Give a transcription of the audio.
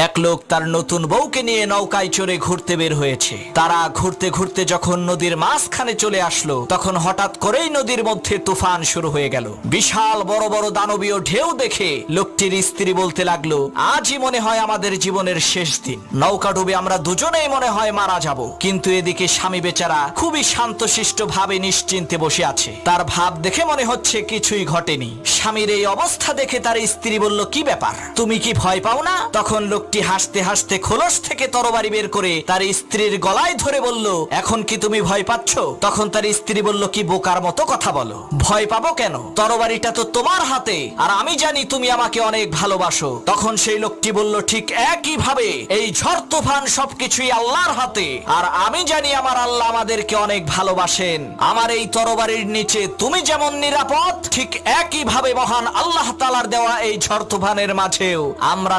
এক লোক তার নতুন বউকে নিয়ে নৌকায় চড়ে ঘুরতে বের হয়েছে। তারা ঘুরতে ঘুরতে যখন নদীর মাঝখানে চলে আসলো, তখন হঠাৎ করেই নদীর মধ্যে তুফান শুরু হয়ে গেল। বিশাল বড় বড় দানবীয় ঢেউ দেখে লোকটির স্ত্রী বলতে লাগলো, আজই মনে হয় আমাদের জীবনের শেষ দিন। নৌকা ডুবে আমরা দুজনেই মনে হয় মারা যাব। কিন্তু এদিকে স্বামী বেচারা খুবই শান্তশিষ্ট ভাবে নিশ্চিন্তে বসে আছে। তার ভাব দেখে মনে হচ্ছে কিছুই ঘটেনি। স্বামীর এই অবস্থা দেখে তার স্ত্রী বলল, কি ব্যাপার, তুমি কি ভয় পাও না? তখন লোকটি হাসতে হাসতে খোলস থেকে তরবারি বের করে তার স্ত্রীর গলায় ধরে বলল, এখন কি তুমি ভয় পাচ্ছ? তখন তার স্ত্রী বলল, কি বোকার মতো কথা বলো, ভয় পাবো কেন? তরবারিটা তো তোমার হাতে, আর আমি জানি তুমি আমাকে অনেক ভালোবাসো। তখন সেই লোকটি বলল, ঠিক একই ভাবে এই ঝড় তুফান সবকিছুই আল্লাহর হাতে, আর আমি জানি আমার আল্লাহ আমাদেরকে অনেক ভালোবাসেন। আমার এই তরবারির নিচে তুমি যেমন নিরাপদ, ঠিক একই ভাবে মহান আল্লাহ তাআলার দেওয়া এই ঝড় তুফানের মাঝেও আমরা